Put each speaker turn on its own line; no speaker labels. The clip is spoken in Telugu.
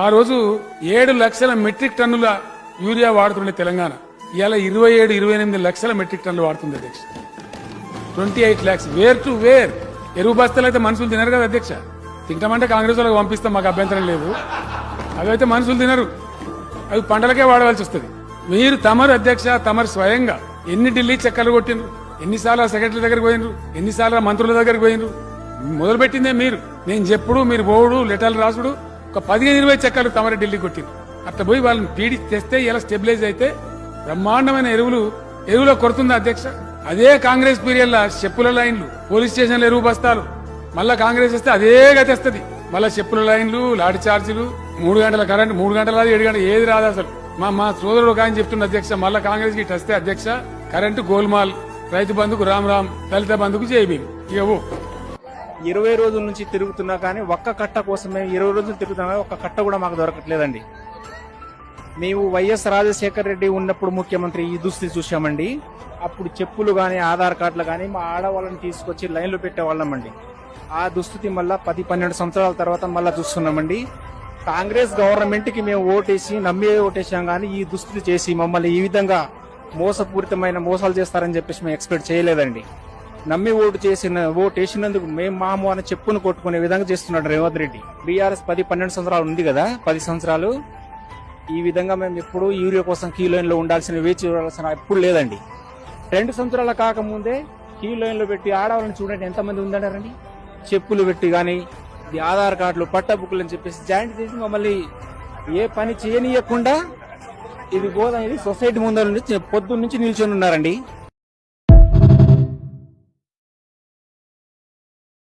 ఆ రోజు 7 లక్షల మెట్రిక్ టన్నుల యూరియా వాడుతుండే తెలంగాణ ఇవాళ 27-28 లక్షల మెట్రిక్ టన్నులు వాడుతుంది అధ్యక్ష. 28 lakhs వేర్ టు వేర్. ఎరువు బస్తాలు అయితే మనుషులు తినరు కదా అధ్యక్ష. తింటామంటే కాంగ్రెస్ వాళ్ళకి పంపిస్తాం, మాకు అభ్యంతరం లేదు. అవైతే మనుషులు తినరు, అవి పంటలకే వాడవలసి వస్తుంది. మీరు తమరు అధ్యక్ష, తమరు స్వయంగా ఎన్ని ఢిల్లీ చక్కర్లు కొట్టిండ్రు, ఎన్నిసార్లు సెక్రటరీ దగ్గరికి పోయినరు, ఎన్నిసార్లు మంత్రుల దగ్గరికి పోయినరు. మొదలుపెట్టిందే మీరు. నేను చెప్పుడు మీరు పోవుడు, లెటర్లు రాసుడు, ఒక 15-20 చక్కర్లు తమరే ఢిల్లీ కొట్టిండ్రు. అట్లా పోయి వాళ్ళని పీడి తెస్తే ఇలా స్టెబిలైజ్ అయితే బ్రహ్మాండమైన ఎరువులో కొడుతుందా అధ్యక్ష? అదే కాంగ్రెస్ పీరియడ్ లా చెప్పుల లైన్లు, పోలీస్ స్టేషన్లు ఎరువు బస్తాలు, మళ్ళా కాంగ్రెస్ వస్తే అదే గతేస్తుంది. మళ్ళా చెప్పుల లైన్లు, లాఠీ చార్జీలు, 3 గంటల కరెంట్, 3 గంటల 7 గంటలు ఏది రాదు అసలు. మా సోదరుడు ఒక ఆయన చెప్తున్న అధ్యక్ష, మళ్ళా కాంగ్రెస్ కి వస్తే అధ్యక్ష కరెంటు గోల్మాల్, రైతు బంధుకు రామ్ రామ్, దళిత బంధుకు జై భీమ్. ఇవ్వు
20 రోజుల నుంచి తిరుగుతున్నా కానీ ఒక్క కట్ట కోసమే 20 రోజులు తిరుగుతున్నా కానీ ఒక్క కట్ట కూడా మాకు దొరకట్లేదండి. మేము వైఎస్ రాజశేఖర రెడ్డి ఉన్నప్పుడు ముఖ్యమంత్రి ఈ దుస్థితి చూసామండి. అప్పుడు చెప్పులు కానీ ఆధార్ కార్డులు కానీ మా ఆడవాళ్ళని తీసుకొచ్చి లైన్లో పెట్టేవాళ్ళమండి. ఆ దుస్థితి మళ్ళా 10-12 సంవత్సరాల తర్వాత మళ్ళా చూస్తున్నామండి. కాంగ్రెస్ గవర్నమెంట్ కి మేము ఓటేసి నమ్మి ఓటేసాం కానీ ఈ దుస్థితి చేసి మమ్మల్ని ఈ విధంగా మోసపూరితమైన మోసాలు చేస్తారని చెప్పేసి మేము ఎక్స్పెక్ట్ చేయలేదండి. నమ్మి ఓటేసినందుకు మేము మాము అని చెప్పును కొట్టుకునే విధంగా చేస్తున్నాడు రేవంత్ రెడ్డి. బీఆర్ఎస్ 10-12 సంవత్సరాలు ఉంది కదా, 10 సంవత్సరాలు. ఈ విధంగా మేము ఎప్పుడు యూరియా కోసం క్యూ లైన్ లో ఉండాల్సిన, వేచి చూడాల్సిన ఎప్పుడు లేదండి. 2 సంవత్సరాల కాకముందే క్యూ లైన్ లో పెట్టి ఆడవాళ్ళని చూడండి ఎంతమంది ఉందన్నారండి. చెప్పులు పెట్టి కానీ ఆధార్ కార్డులు, పట్ట బుక్కులు అని చెప్పేసి జాయింట్ చేసి మమ్మల్ని ఏ పని చేయనీయకుండా ఇది సొసైటీ ముందర నుంచి పొద్దున్న నుంచి నిల్చొని ఉన్నారండి.